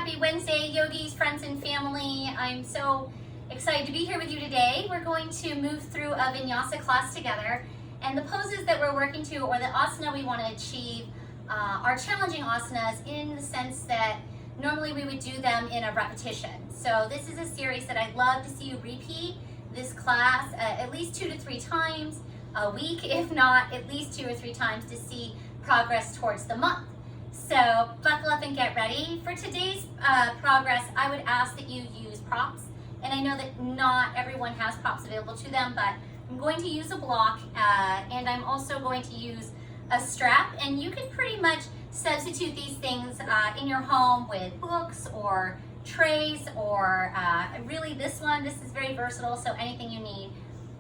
Happy Wednesday, yogis, friends, and family. I'm so excited to be here with you today. We're going to move through a vinyasa class together, and the poses that we're working to, or the asana we want to achieve, are challenging asanas in the sense that normally we would do them in a repetition. So this is a series that I'd love to see you repeat this class at least 2 to 3 times a week, if not at least 2 or 3 times, to see progress towards the month. So buckle up and get ready. For today's progress, I would ask that you use props. And I know that not everyone has props available to them, but I'm going to use a block and I'm also going to use a strap. And you can pretty much substitute these things in your home with books or trays or really this is very versatile, so anything you need.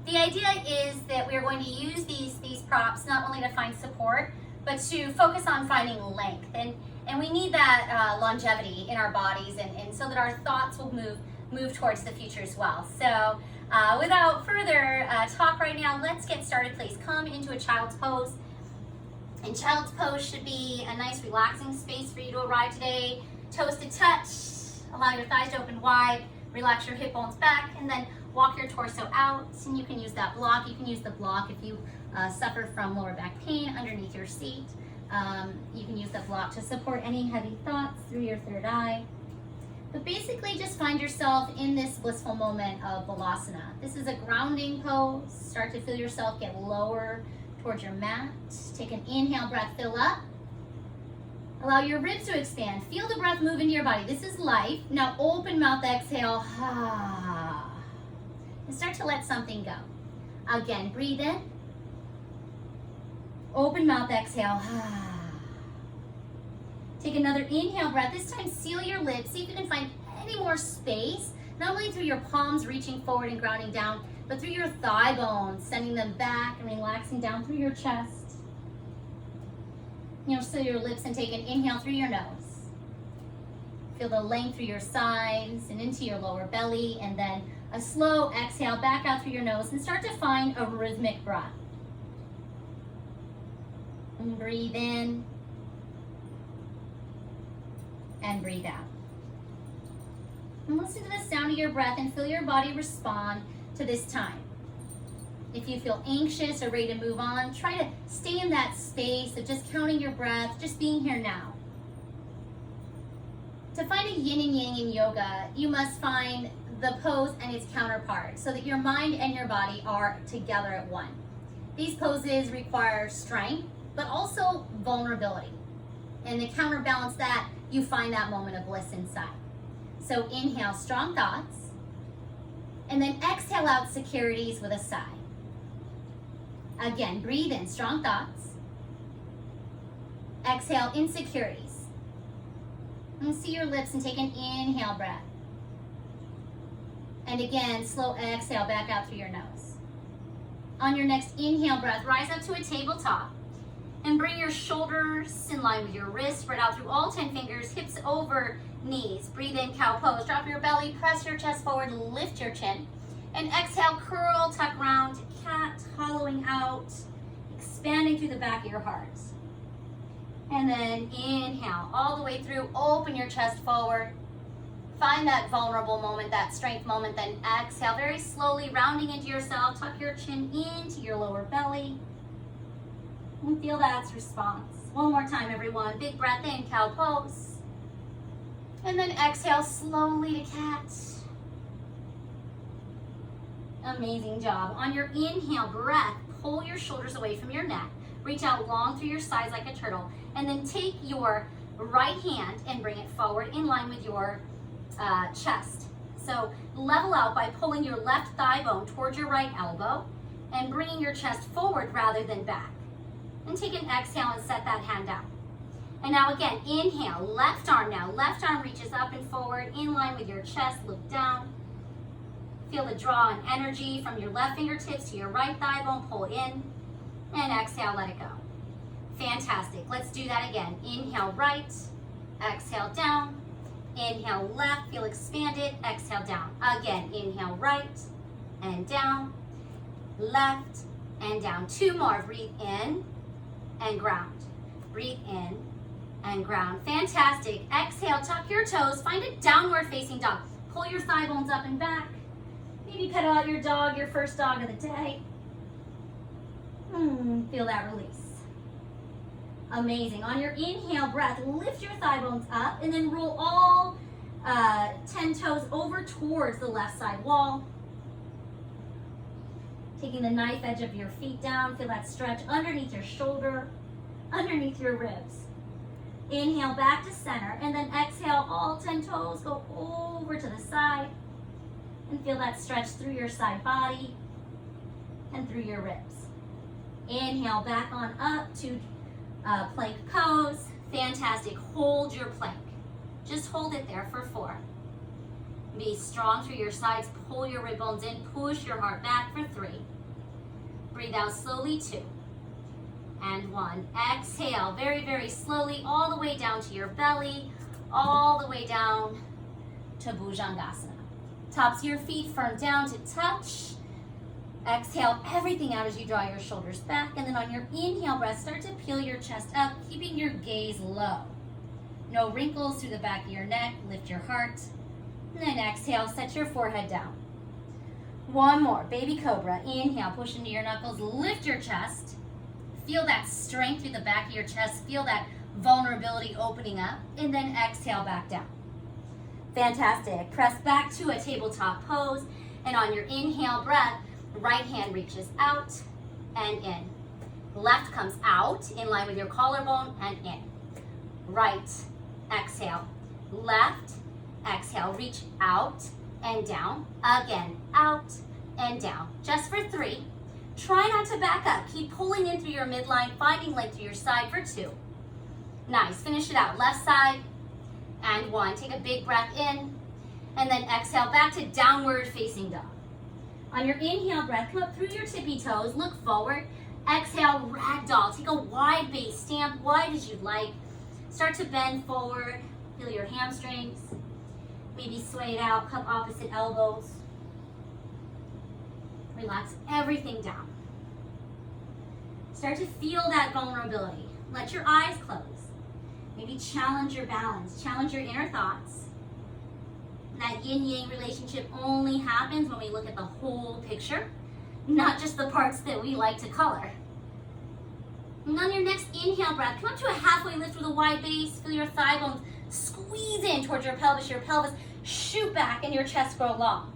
The idea is that we're going to use these props not only to find support, but to focus on finding length. And we need that longevity in our bodies and so that our thoughts will move towards the future as well. So without further talk right now, let's get started. Please come into a child's pose. And child's pose should be a nice relaxing space for you to arrive today. Toes to touch, allow your thighs to open wide, relax your hip bones back, and then walk your torso out. And you can use that block. You can use the block if you suffer from lower back pain underneath your seat. You can use that block to support any heavy thoughts through your third eye. But basically just find yourself in this blissful moment of Balasana. This is a grounding pose. Start to feel yourself get lower towards your mat. Take an inhale breath, fill up. Allow your ribs to expand. Feel the breath move into your body. This is life. Now open mouth, exhale. And start to let something go. Again, breathe in. Open mouth, exhale. Take another inhale breath. This time seal your lips. See if you can find any more space, not only through your palms reaching forward and grounding down, but through your thigh bones, sending them back and relaxing down through your chest. Seal your lips and take an inhale through your nose. Feel the length through your sides and into your lower belly, and then a slow exhale back out through your nose and start to find a rhythmic breath. And breathe in and breathe out. And listen to the sound of your breath and feel your body respond to this time. If you feel anxious or ready to move on, try to stay in that space of just counting your breath, just being here now. To find a yin and yang in yoga, you must find the pose and its counterpart so that your mind and your body are together at one. These poses require strength, but also vulnerability. And to counterbalance that, you find that moment of bliss inside. So inhale, strong thoughts, and then exhale out securities with a sigh. Again, breathe in, strong thoughts. Exhale, insecurities. And see your lips and take an inhale breath. And again, slow exhale back out through your nose. On your next inhale breath, rise up to a tabletop. And bring your shoulders in line with your wrists, spread out through all 10 fingers, hips over knees. Breathe in, cow pose. Drop your belly, press your chest forward, lift your chin. And exhale, curl, tuck round, cat, hollowing out, expanding through the back of your heart. And then inhale, all the way through, open your chest forward. Find that vulnerable moment, that strength moment, then exhale very slowly, rounding into yourself. Tuck your chin into your lower belly. And feel that response. One more time, everyone. Big breath in, cow pose. And then exhale slowly to cat. Amazing job. On your inhale breath, pull your shoulders away from your neck. Reach out long through your sides like a turtle. And then take your right hand and bring it forward in line with your chest. So level out by pulling your left thigh bone towards your right elbow and bringing your chest forward rather than back. And take an exhale and set that hand down. And now again, inhale, left arm now. Left arm reaches up and forward in line with your chest, look down. Feel the draw and energy from your left fingertips to your right thigh bone, pull in. And exhale, let it go. Fantastic, let's do that again. Inhale right, exhale down. Inhale left, feel expanded, exhale down. Again, inhale right and down, left and down. 2 more, breathe in and ground. Breathe in and ground. Fantastic. Exhale, tuck your toes, find a downward facing dog. Pull your thigh bones up and back. Maybe pedal out your dog, your first dog of the day. Feel that release. Amazing. On your inhale breath, lift your thigh bones up and then roll all 10 toes over towards the left side wall. Taking the knife edge of your feet down, feel that stretch underneath your shoulder, underneath your ribs. Inhale back to center, and then exhale, all 10 toes go over to the side, and feel that stretch through your side body and through your ribs. Inhale back on up to plank pose. Fantastic. Hold your plank. Just hold it there for 4. Be strong through your sides. Pull your rib bones in. Push your heart back for 3. Breathe out slowly, 2. And 1. Exhale very, very slowly all the way down to your belly, all the way down to Bhujangasana. Tops of your feet firm down to touch. Exhale everything out as you draw your shoulders back, and then on your inhale breath, start to peel your chest up, keeping your gaze low. No wrinkles through the back of your neck. Lift your heart. And then exhale, set your forehead down. 1 more, baby cobra. Inhale, push into your knuckles, lift your chest. Feel that strength through the back of your chest. Feel that vulnerability opening up. And then exhale back down. Fantastic. Press back to a tabletop pose. And on your inhale breath, right hand reaches out and in. Left comes out in line with your collarbone and in. Right, exhale. Left, exhale. Reach out and down. Again, out and down. Just for 3. Try not to back up. Keep pulling in through your midline, finding length through your side for 2. Nice. Finish it out. Left side and 1. Take a big breath in and then exhale back to downward facing dog. On your inhale breath, come up through your tippy toes, look forward. Exhale, ragdoll. Take a wide base, stand wide as you'd like. Start to bend forward, feel your hamstrings. Maybe sway it out, cup opposite elbows. Relax everything down. Start to feel that vulnerability. Let your eyes close. Maybe challenge your balance, challenge your inner thoughts. That yin-yang relationship only happens when we look at the whole picture, not just the parts that we like to color. And on your next inhale breath, come up to a halfway lift with a wide base. Feel your thigh bones squeeze in towards your pelvis shoot back, and your chest grow long.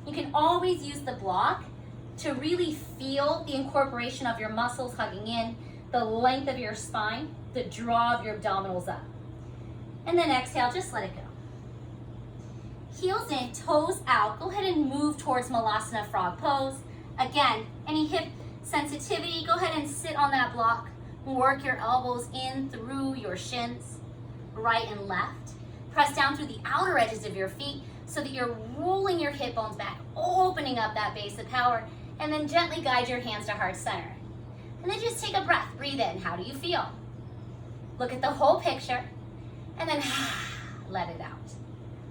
You can always use the block to really feel the incorporation of your muscles hugging in, the length of your spine, the draw of your abdominals up. And then exhale, just let it go. Heels in, toes out. Go ahead and move towards Malasana frog pose. Again, any hip sensitivity, go ahead and sit on that block. Work your elbows in through your shins, right and left. Press down through the outer edges of your feet so that you're rolling your hip bones back, opening up that base of power, and then gently guide your hands to heart center. And then just take a breath, breathe in. How do you feel? Look at the whole picture, and then let it out.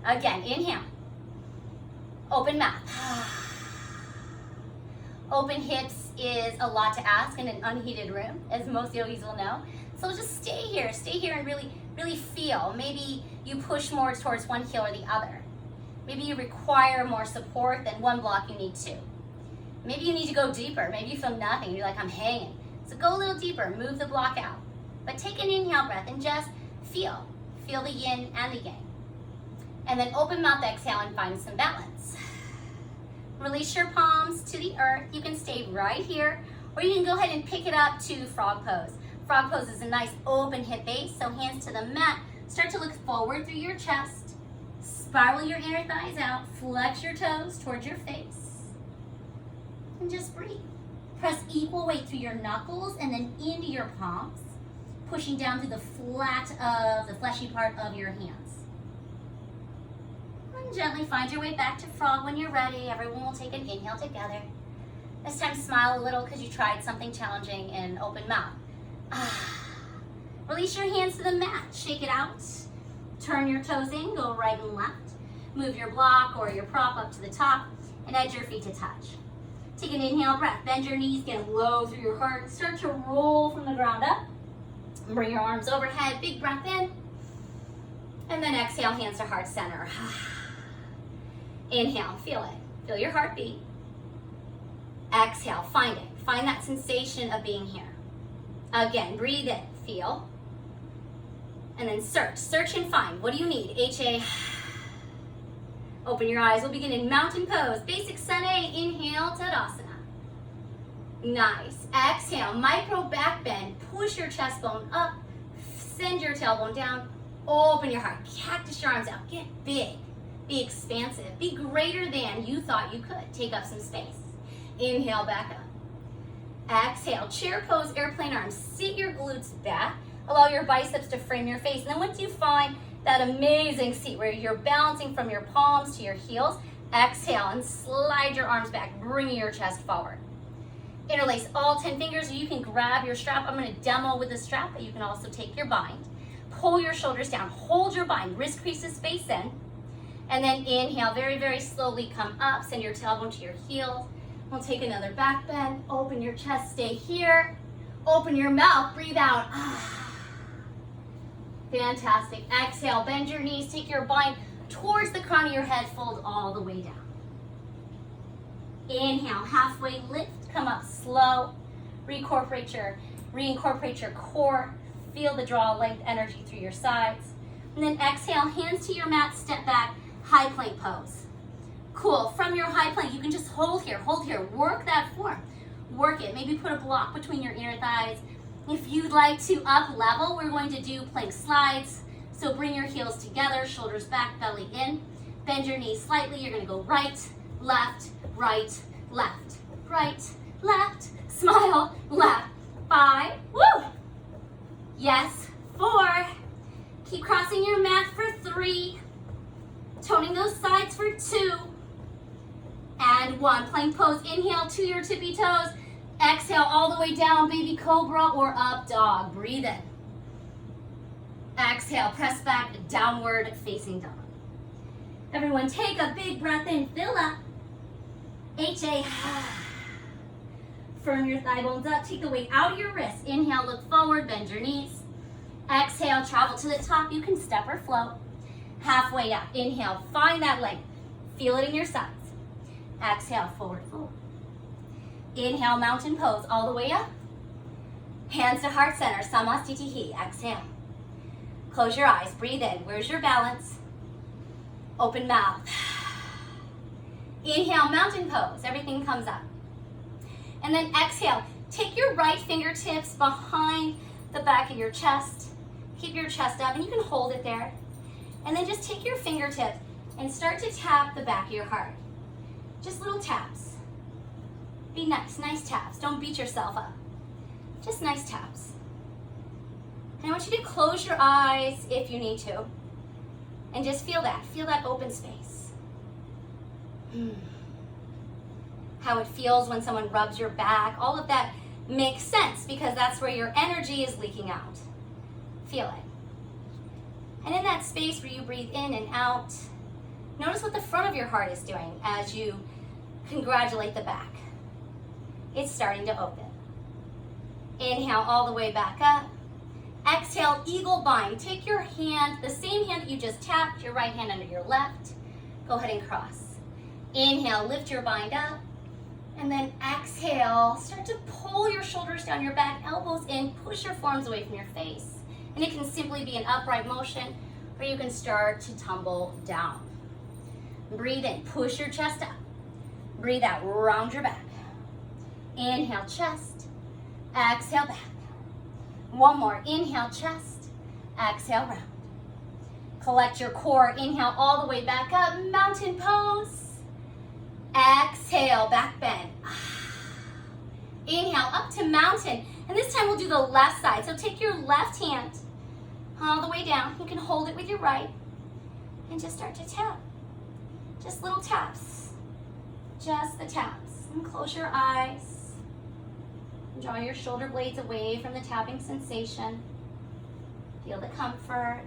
Again, inhale. Open mouth. Open hips is a lot to ask in an unheated room, as most yogis will know. So just stay here and really feel. Maybe you push more towards one heel or the other. Maybe you require more support than one block, you need 2. Maybe you need to go deeper. Maybe you feel nothing, you're like, I'm hanging. So go a little deeper, move the block out. But take an inhale breath and just feel the yin and the yang. And then open mouth exhale and find some balance. Release your palms to the earth. You can stay right here, or you can go ahead and pick it up to frog pose. Frog pose is a nice open hip base, so hands to the mat. Start to look forward through your chest. Spiral your inner thighs out. Flex your toes towards your face. And just breathe. Press equal weight through your knuckles and then into your palms, pushing down through the flat of the fleshy part of your hands. And gently find your way back to frog when you're ready. Everyone will take an inhale together. This time smile a little because you tried something challenging in open mouth. Release your hands to the mat. Shake it out. Turn your toes in. Go right and left. Move your block or your prop up to the top and edge your feet to touch. Take an inhale breath. Bend your knees. Get low through your heart. Start to roll from the ground up. Bring your arms overhead, big breath in. And then exhale, hands to heart center. Inhale, feel it. Feel your heartbeat. Exhale, find it. Find that sensation of being here. Again, breathe in, feel. And then search. Search and find. What do you need? HA. Open your eyes. We'll begin in mountain pose. Basic Sun A. Inhale, Tadasana. Nice. Exhale, micro back bend. Push your chest bone up. Send your tailbone down. Open your heart. Cactus your arms out. Get big. Be expansive. Be greater than you thought you could. Take up some space. Inhale, back up. Exhale, chair pose, airplane arms. Sit your glutes back. Allow your biceps to frame your face. And then once you find that amazing seat where you're balancing from your palms to your heels, exhale and slide your arms back, bringing your chest forward. Interlace all 10 fingers. You can grab your strap. I'm going to demo with the strap, but you can also take your bind. Pull your shoulders down. Hold your bind. Wrist creases face in. And then inhale, very, very slowly come up. Send your tailbone to your heels. We'll take another back bend. Open your chest. Stay here. Open your mouth. Breathe out. Fantastic. Exhale. Bend your knees. Take your bind towards the crown of your head. Fold all the way down. Inhale. Halfway lift. Come up slow. Reincorporate your core. Feel the draw length energy through your sides. And then exhale, hands to your mat, step back, high plank pose. Cool. From your high plank, you can just hold here, work that form. Work it. Maybe put a block between your inner thighs. If you'd like to up level, we're going to do plank slides. So bring your heels together, shoulders back, belly in. Bend your knees slightly. You're going to go right, left, right, left, right, left, smile, left. 5, woo! Yes, 4. Keep crossing your mat for 3. Toning those sides for 2. And 1. Plank pose. Inhale to your tippy toes. Exhale all the way down, baby cobra or up dog. Breathe in. Exhale, press back, downward facing dog. Everyone take a big breath in, fill up. HA. Firm your thigh bones up, take the weight out of your wrists. Inhale, look forward, bend your knees. Exhale, travel to the top. You can step or float. Halfway up. Inhale, find that leg. Feel it in your sides. Exhale, forward fold. Inhale, mountain pose all the way up. Hands to heart center, Samastitihi. Exhale. Close your eyes, breathe in. Where's your balance? Open mouth. Inhale, mountain pose. Everything comes up. And then exhale. Take your right fingertips behind the back of your chest. Keep your chest up, and you can hold it there. And then just take your fingertips and start to tap the back of your heart. Just little taps. Be nice, nice taps. Don't beat yourself up. Just nice taps. And I want you to close your eyes if you need to. And just feel that open space. How it feels when someone rubs your back. All of that makes sense because that's where your energy is leaking out. Feel it. And in that space where you breathe in and out, notice what the front of your heart is doing as you congratulate the back. It's starting to open. Inhale all the way back up. Exhale, eagle bind. Take your hand, the same hand that you just tapped, your right hand under your left. Go ahead and cross. Inhale, lift your bind up. And then exhale, start to pull your shoulders down your back, elbows in, push your forearms away from your face. And it can simply be an upright motion, or you can start to tumble down. Breathe in, push your chest up. Breathe out, round your back. Inhale, chest. Exhale, back. One more, inhale, chest. Exhale, round. Collect your core, inhale all the way back up, mountain pose. Exhale, back bend. Inhale, up to mountain. And this time we'll do the left side. So take your left hand all the way down. You can hold it with your right. And just start to tap. Just little taps. Just the taps. And close your eyes. Draw your shoulder blades away from the tapping sensation. Feel the comfort.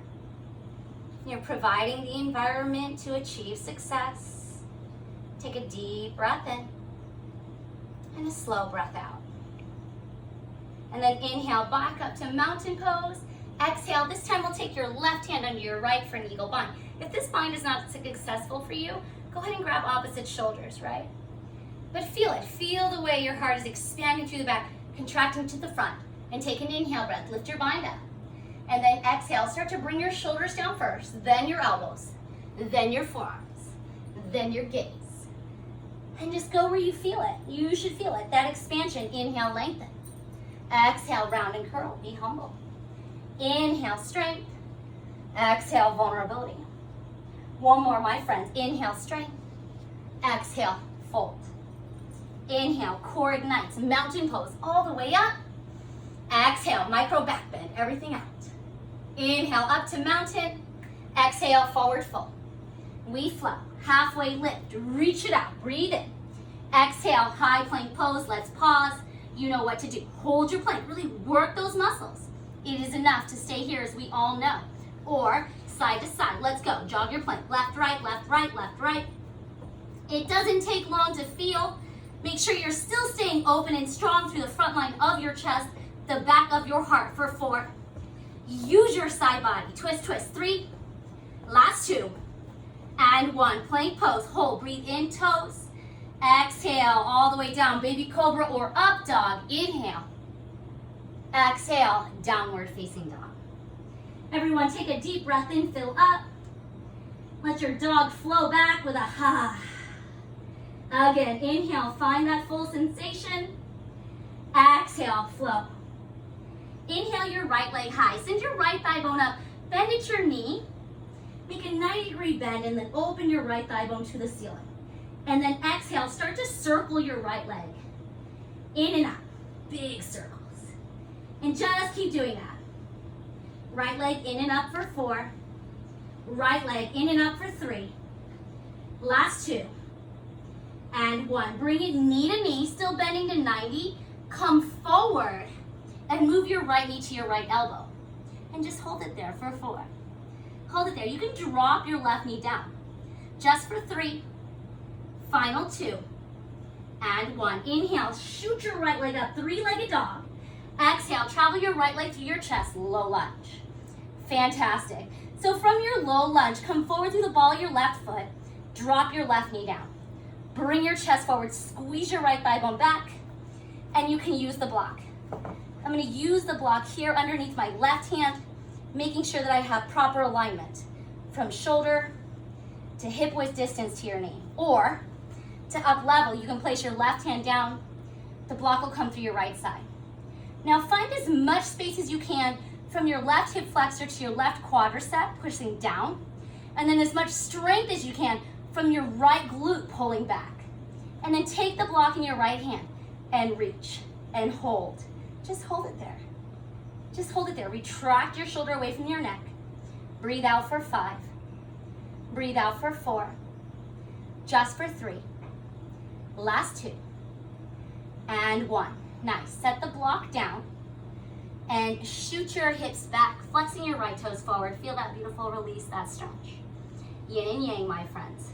You're providing the environment to achieve success. Take a deep breath in and a slow breath out. And then inhale, back up to mountain pose. Exhale, this time we'll take your left hand under your right for an eagle bind. If this bind is not successful for you, go ahead and grab opposite shoulders, right? But feel it. Feel the way your heart is expanding through the back, contracting to the front. And take an inhale breath. Lift your bind up. And then exhale. Start to bring your shoulders down first, then your elbows, then your forearms, then your gaze. And just go where you feel it. You should feel it. That expansion. Inhale, lengthen. Exhale, round and curl. Be humble. Inhale, strength. Exhale, vulnerability. One more, my friends. Inhale, strength. Exhale, fold. Inhale, core ignites. Mountain pose all the way up. Exhale, micro back bend. Everything out. Inhale, up to mountain. Exhale, forward fold. We flow. Halfway lift. Reach it out. Breathe in. Exhale, high plank pose. Let's pause. You know what to do. Hold your plank. Really work those muscles. It is enough to stay here, as we all know. Or side to side. Let's go. Jog your plank. Left, right, left, right, left, right. It doesn't take long to feel. Make sure you're still staying open and strong through the front line of your chest, the back of your heart for 4. Use your side body. Twist, twist. 3. Last 2. And 1. Plank pose. Hold. Breathe in, toes. Exhale all the way down. Baby cobra or up dog. Inhale. Exhale. Downward facing dog. Everyone take a deep breath in. Fill up. Let your dog flow back with a ha. Again, inhale. Find that full sensation. Exhale. Flow. Inhale your right leg high. Send your right thigh bone up. Bend at your knee. Make a 90-degree bend and then open your right thigh bone to the ceiling. And then exhale, start to circle your right leg. In and out. Big circles. And just keep doing that. Right leg in and up for 4. Right leg in and up for 3. Last 2. And 1. Bring it knee to knee, still bending to 90. Come forward and move your right knee to your right elbow. And just hold it there for 4. Hold it there. You can drop your left knee down. Just for 3. Final 2. And 1. Inhale, shoot your right leg up, 3-legged dog. Exhale, travel your right leg through your chest, low lunge. Fantastic. So from your low lunge, come forward through the ball of your left foot, drop your left knee down. Bring your chest forward, squeeze your right thigh bone back, and you can use the block. I'm going to use the block here underneath my left hand, making sure that I have proper alignment from shoulder to hip width distance to your knee. Or to up level, you can place your left hand down. The block will come through your right side. Now find as much space as you can from your left hip flexor to your left quadricep, pushing down. And then as much strength as you can from your right glute, pulling back. And then take the block in your right hand and reach and hold. Just hold it there. Just hold it there. Retract your shoulder away from your neck. Breathe out for 5. Breathe out for 4. Just for 3. Last 2. And 1. Nice. Set the block down and shoot your hips back, flexing your right toes forward. Feel that beautiful release, that stretch. Yin and yang, my friends.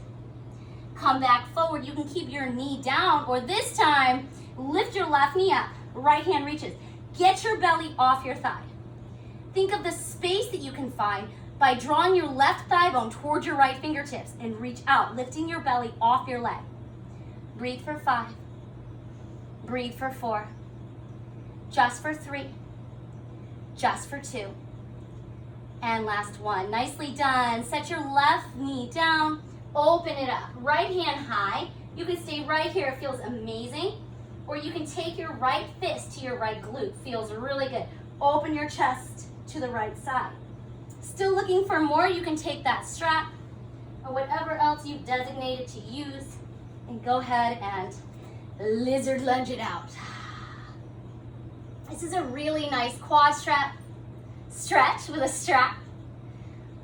Come back forward. You can keep your knee down, or this time, lift your left knee up. Right hand reaches. Get your belly off your thigh. Think of the space that you can find by drawing your left thigh bone towards your right fingertips and reach out, lifting your belly off your leg. Breathe for 5. Breathe for 4. Just for 3. Just for 2. And last 1. Nicely done. Set your left knee down. Open it up. Right hand high. You can stay right here. It feels amazing. Or you can take your right fist to your right glute. Feels really good. Open your chest to the right side. Still looking for more? You can take that strap or whatever else you've designated to use and go ahead and lizard lunge it out. This is a really nice quad strap stretch with a strap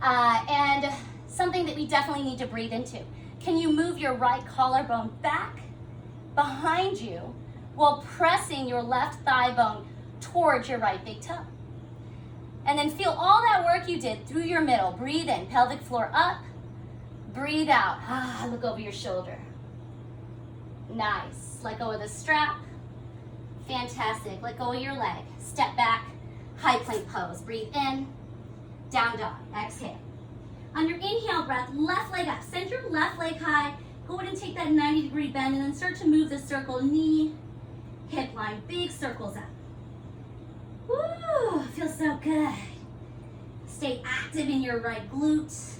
and something that we definitely need to breathe into. Can you move your right collarbone back behind you while pressing your left thigh bone towards your right big toe? And then feel all that work you did through your middle. Breathe in, pelvic floor up. Breathe out. Look over your shoulder. Nice. Let go of the strap. Fantastic. Let go of your leg. Step back, high plank pose. Breathe in, down dog. Exhale. On your inhale breath, left leg up. Send your left leg high. Go ahead and take that 90-degree bend and then start to move the circle, knee, hip line, big circles up. Woo, feels so good. Stay active in your right glute.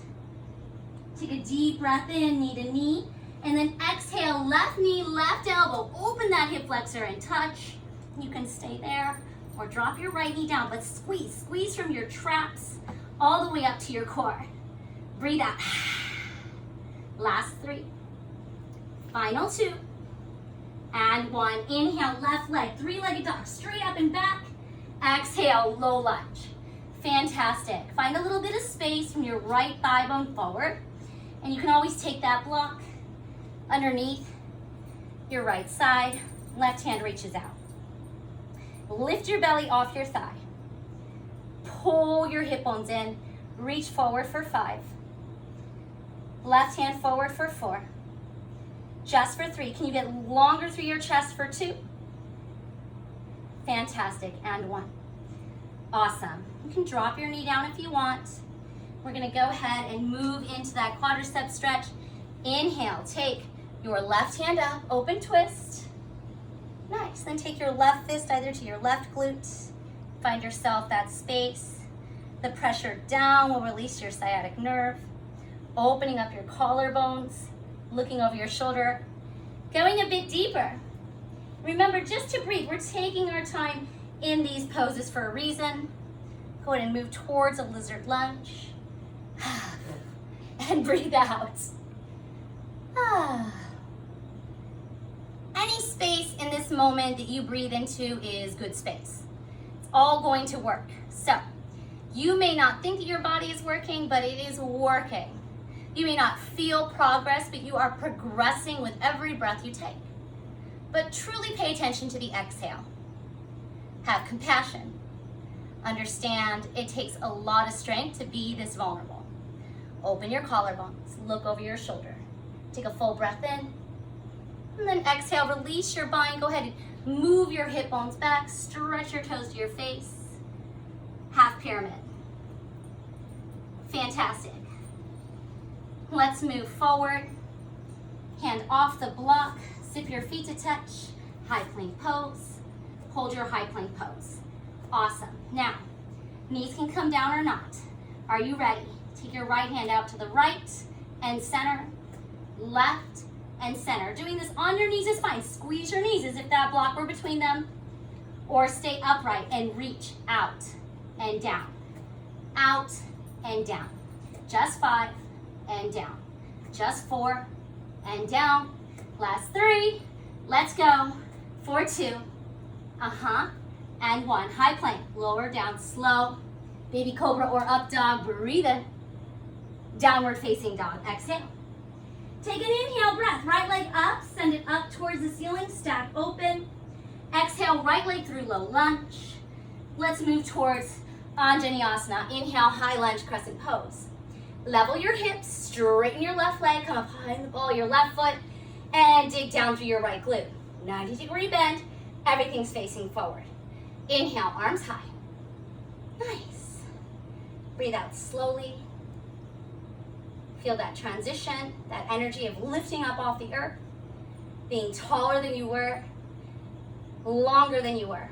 Take a deep breath in, knee to knee. And then exhale, left knee, left elbow. Open that hip flexor and touch. You can stay there or drop your right knee down, but squeeze. Squeeze from your traps all the way up to your core. Breathe out. Last 3. Final 2. And 1. Inhale, left leg, 3-legged dog, straight up and back. Exhale, low lunge. Fantastic. Find a little bit of space from your right thigh bone forward. And you can always take that block underneath your right side. Left hand reaches out. Lift your belly off your thigh. Pull your hip bones in. Reach forward for 5. Left hand forward for 4. Just for 3. Can you get longer through your chest for 2? Fantastic. And 1. Awesome. You can drop your knee down if you want. We're going to go ahead and move into that quadricep stretch. Inhale. Take your left hand up. Open twist. Nice. Then take your left fist either to your left glute. Find yourself that space. The pressure down will release your sciatic nerve. Opening up your collarbones. Looking over your shoulder. Going a bit deeper. Remember, just to breathe. We're taking our time in these poses for a reason. Go ahead and move towards a lizard lunge. And breathe out. Any space in this moment that you breathe into is good space. It's all going to work. So, you may not think that your body is working, but it is working. You may not feel progress, but you are progressing with every breath you take. But truly pay attention to the exhale. Have compassion. Understand it takes a lot of strength to be this vulnerable. Open your collarbones. Look over your shoulder. Take a full breath in. And then exhale, release your bind. Go ahead and move your hip bones back. Stretch your toes to your face. Half pyramid. Fantastic. Let's move forward. Hand off the block. Zip your feet to touch. High plank pose. Hold your high plank pose. Awesome. Now, knees can come down or not. Are you ready? Take your right hand out to the right and center. Left and center. Doing this on your knees is fine. Squeeze your knees as if that block were between them. Or stay upright and reach out and down. Out and down. Just 5 and down. Just 4 and down. Last 3. Let's go. For 2. And 1. High plank. Lower down. Slow. Baby cobra or up dog. Breathe in. Downward facing dog. Exhale. Take an inhale breath. Right leg up. Send it up towards the ceiling. Stack open. Exhale. Right leg through low lunge. Let's move towards Dvijasana. Inhale. High lunge crescent pose. Level your hips. Straighten your left leg. Come up high in the ball of your left foot. And dig down through your right glute. 90-degree bend. Everything's facing forward. Inhale. Arms high. Nice. Breathe out slowly. Feel that transition, that energy of lifting up off the earth, being taller than you were, longer than you were.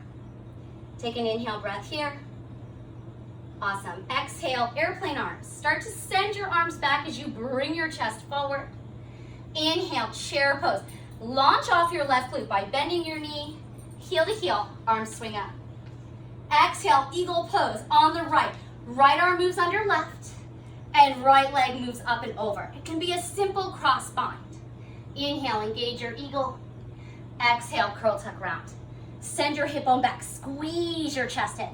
Take an inhale breath here. Awesome. Exhale, airplane arms. Start to send your arms back as you bring your chest forward. Inhale, chair pose. Launch off your left glute by bending your knee, heel to heel, arms swing up. Exhale, eagle pose on the right. Right arm moves under left. And right leg moves up and over. It can be a simple cross bind. Inhale, engage your eagle. Exhale, curl tuck round. Send your hip bone back. Squeeze your chest in.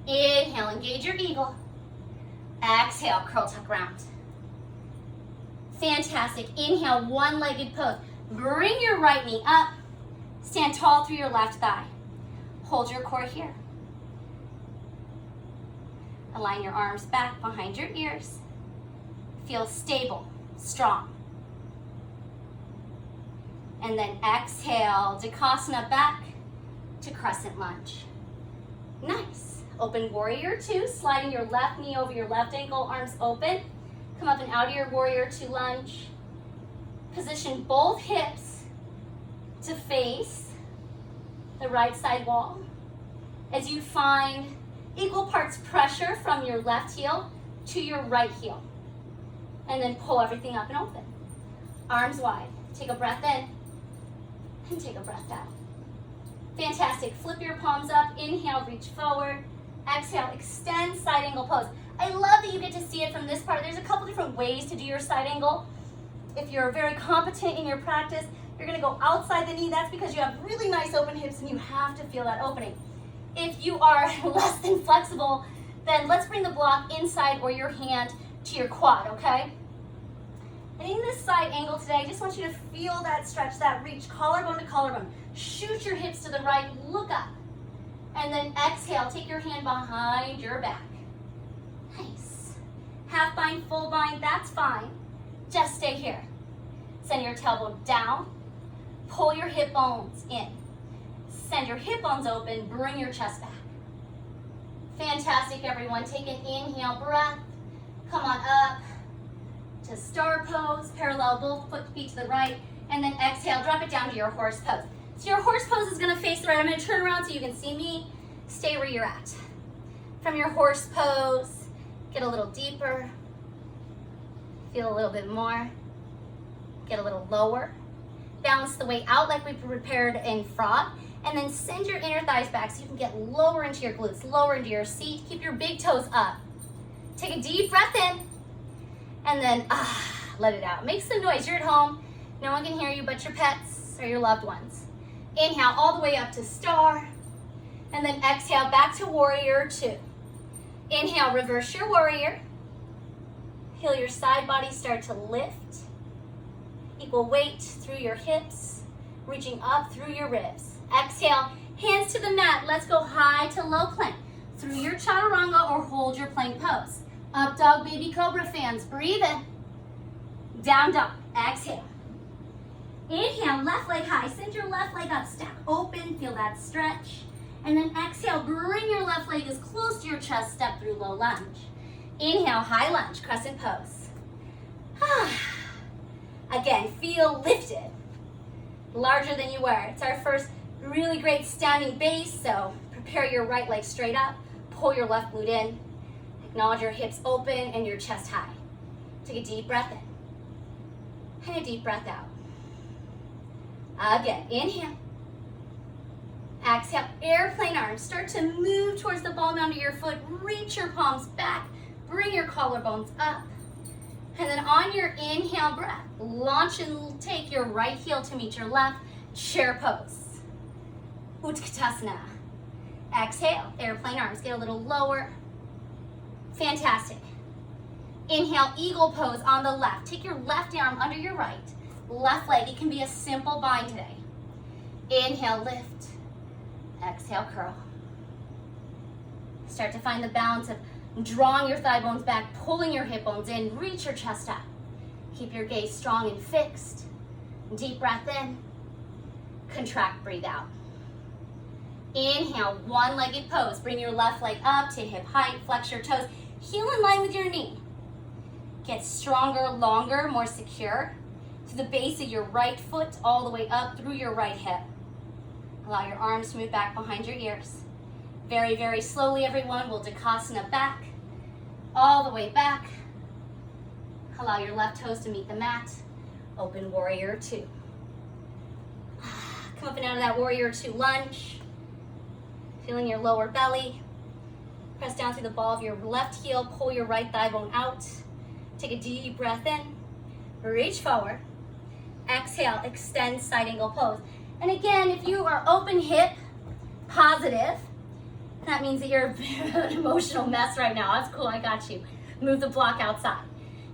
Inhale, engage your eagle. Exhale, curl tuck round. Fantastic. Inhale, one-legged pose. Bring your right knee up. Stand tall through your left thigh. Hold your core here. Align your arms back behind your ears. Feel stable, strong. And then exhale, Dvijasana back. to crescent lunge. Nice. Open warrior two, sliding your left knee over your left ankle, arms open. Come up and out of your warrior two lunge. Position both hips to face the right side wall as you find equal parts pressure from your left heel to your right heel. And then pull everything up and open. Arms wide. Take a breath in and take a breath out. Fantastic. Flip your palms up. Inhale, reach forward. Exhale, extend side angle pose. I love that you get to see it from this part. There's a couple different ways to do your side angle. If you're very competent in your practice, you're gonna go outside the knee. That's because you have really nice open hips and you have to feel that opening. If you are less than flexible, then let's bring the block inside or your hand to your quad, okay? And in this side angle today, I just want you to feel that stretch, that reach, collarbone to collarbone. Shoot your hips to the right, look up. And then exhale, take your hand behind your back. Nice. Half bind, full bind, that's fine. Just stay here. Send your tailbone down. Pull your hip bones in. Send your hip bones open, bring your chest back. Fantastic, everyone. Take an inhale breath. Come on up to star pose. Parallel both feet to the right. And then exhale, drop it down to your horse pose. So your horse pose is gonna face the right. I'm gonna turn around so you can see me. Stay where you're at. From your horse pose, get a little deeper. Feel a little bit more. Get a little lower. Balance the weight out like we prepared in frog. And then send your inner thighs back so you can get lower into your glutes, lower into your seat. Keep your big toes up. Take a deep breath in. And then let it out. Make some noise. You're at home. No one can hear you but your pets or your loved ones. Inhale all the way up to star. And then exhale back to warrior two. Inhale, reverse your warrior. Feel your side body start to lift. Equal weight through your hips, reaching up through your ribs. Exhale, hands to the mat. Let's go high to low plank. Through your chaturanga or hold your plank pose. Up dog, baby cobra fans. Breathe in. Down dog. Exhale. Inhale, left leg high. Send your left leg up. Stack open. Feel that stretch. And then exhale, bring your left leg as close to your chest. Step through low lunge. Inhale, high lunge, crescent pose. Again, feel lifted. Larger than you were. It's our first really great standing base, so prepare your right leg straight up. Pull your left glute in. Acknowledge your hips open and your chest high. Take a deep breath in. And a deep breath out. Again, inhale. Exhale, airplane arms. Start to move towards the ball mound of your foot. Reach your palms back. Bring your collarbones up. And then on your inhale breath, launch and take your right heel to meet your left. Chair pose. Utkatasana. Exhale, airplane arms. Get a little lower. Fantastic. Inhale, eagle pose on the left. Take your left arm under your right. Left leg, it can be a simple bind today. Inhale, lift. Exhale, curl. Start to find the balance of drawing your thigh bones back, pulling your hip bones in, reach your chest up. Keep your gaze strong and fixed. Deep breath in. Contract, breathe out. Inhale, one-legged pose. Bring your left leg up to hip height, flex your toes. Heel in line with your knee. Get stronger, longer, more secure. To the base of your right foot, all the way up through your right hip. Allow your arms to move back behind your ears. Very, very slowly, everyone. We'll Dvijasana back, all the way back. Allow your left toes to meet the mat. Open warrior two. Come up and out of that warrior two lunge. Feeling your lower belly. Press down through the ball of your left heel. Pull your right thigh bone out. Take a deep breath in. Reach forward. Exhale, extend side angle pose. And again, if you are open hip, positive, that means that you're an emotional mess right now. That's cool, I got you. Move the block outside.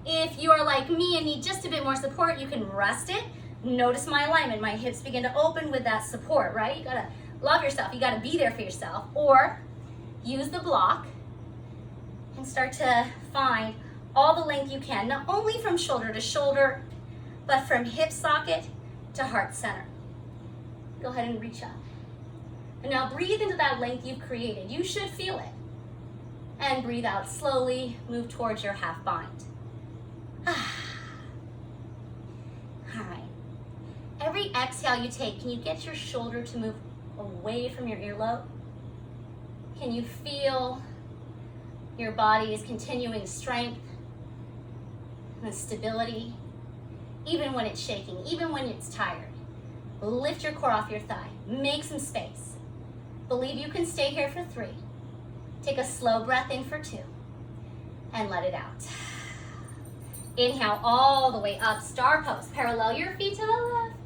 If you are like me and need just a bit more support, you can rest it. Notice my alignment. My hips begin to open with that support, right? You gotta love yourself. You gotta be there for yourself. Or use the block and start to find all the length you can, not only from shoulder to shoulder, but from hip socket to heart center. Go ahead and reach up. And now breathe into that length you've created. You should feel it. And breathe out slowly, move towards your half bind. All right. Every exhale you take, can you get your shoulder to move away from your earlobe? Can you feel your body's continuing strength and stability, even when it's shaking, even when it's tired? Lift your core off your thigh. Make some space. Believe you can stay here for 3. Take a slow breath in for 2. And let it out. Inhale all the way up, star pose. Parallel your feet to the left.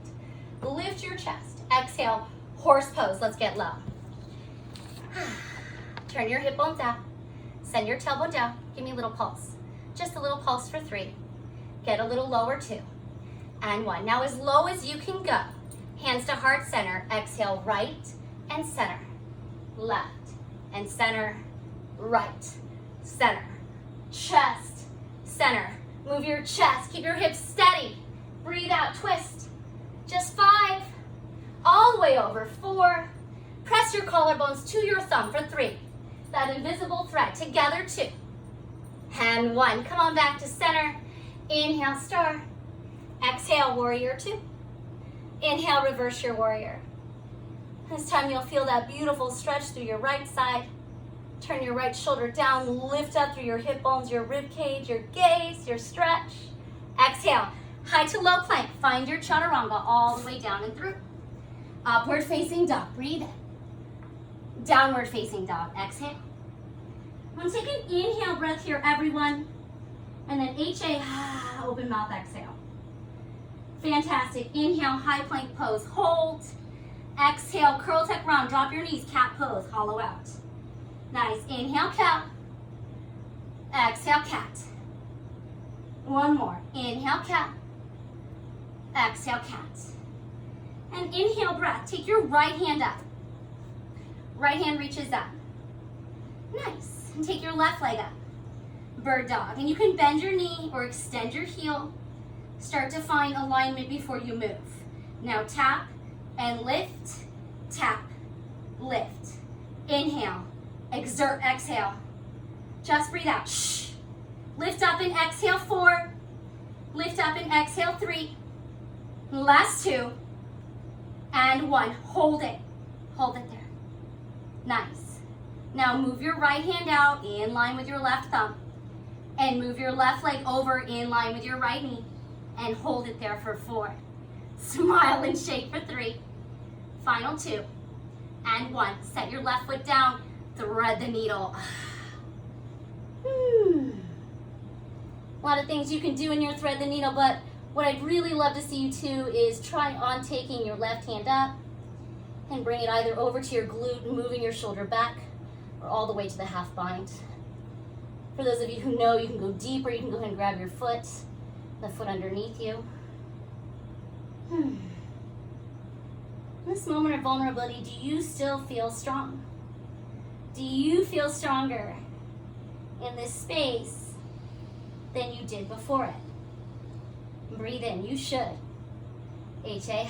Lift your chest. Exhale, horse pose. Let's get low. Turn your hip bones out. Send your tailbone down. Give me a little pulse. Just a little pulse for 3. Get a little lower, 2. And 1. Now as low as you can go. Hands to heart center. Exhale, right and center. Left and center. Right, center. Chest, center. Move your chest. Keep your hips steady. Breathe out, twist. Just 5. All the way over. 4. Press your collarbones to your thumb for 3. That invisible thread. Together, 2. And 1. Come on back to center. Inhale, star. Exhale, warrior 2. Inhale, reverse your warrior. This time you'll feel that beautiful stretch through your right side. Turn your right shoulder down, lift up through your hip bones, your rib cage, your gaze, your stretch. Exhale, high to low plank. Find your chaturanga all the way down and through. Upward facing dog, breathe in. Downward facing dog, exhale. I'm gonna take an inhale breath here, everyone. And then HA, open mouth, exhale. Fantastic, inhale, high plank pose, hold. Exhale, curl tuck round, drop your knees, cat pose, hollow out. Nice, inhale, cow. Exhale, cat. One more, inhale, cat. Exhale, cat. And inhale, breath. Take your right hand up. Right hand reaches up. Nice, and take your left leg up. Bird dog, and you can bend your knee or extend your heel. Start to find alignment before you move. Now tap and lift, tap, lift. Inhale, exert, exhale. Just breathe out, shh. Lift up and exhale, 4. Lift up and exhale, 3. Last 2. And 1, hold it. Hold it there. Nice. Now move your right hand out in line with your left thumb. And move your left leg over in line with your right knee. And hold it there for 4. Smile and shake for 3. Final 2. And 1. Set your left foot down. Thread the needle. A lot of things you can do in your thread the needle, but what I'd really love to see you do is try on taking your left hand up and bring it either over to your glute and moving your shoulder back or all the way to the half bind. For those of you who know, you can go deeper. You can go ahead and grab your foot, the foot underneath you. In this moment of vulnerability, do you still feel strong? Do you feel stronger in this space than you did before it? Breathe in, you should. HA.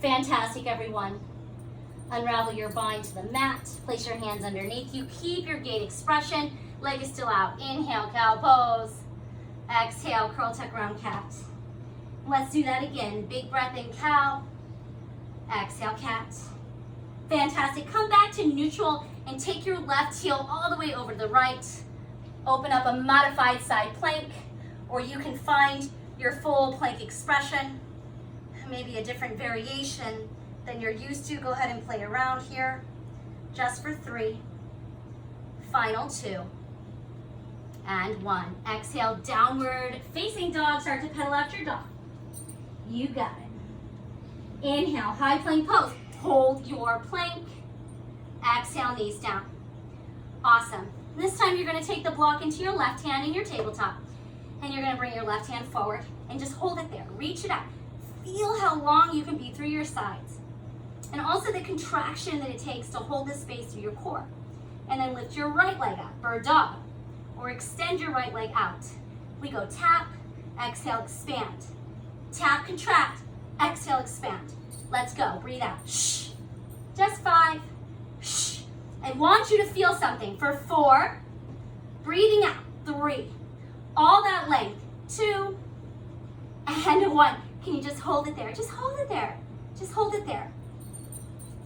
Fantastic, everyone. Unravel your bind to the mat. Place your hands underneath you. Keep your gate expression. Leg is still out. Inhale, cow pose. Exhale, curl tuck round cat. Let's do that again. Big breath in, cow. Exhale, cat. Fantastic. Come back to neutral and take your left heel all the way over to the right. Open up a modified side plank, or you can find your full plank expression. Maybe a different variation than you're used to. Go ahead and play around here. Just for 3. Final 2. And 1. Exhale, downward facing dog. Start to pedal out your dog. You got it. Inhale, high plank pose. Hold your plank. Exhale, knees down. Awesome. This time you're going to take the block into your left hand in your tabletop. And you're going to bring your left hand forward and just hold it there. Reach it out. Feel how long you can be through your sides. And also the contraction that it takes to hold this space through your core. And then lift your right leg up, bird dog. Or extend your right leg out. We go tap, exhale, expand. Tap, contract, exhale, expand. Let's go. Breathe out. Shh. Just 5. Shh. I want you to feel something for 4. Breathing out. 3. All that length. 2. And 1. Can you just hold it there? Just hold it there. Just hold it there.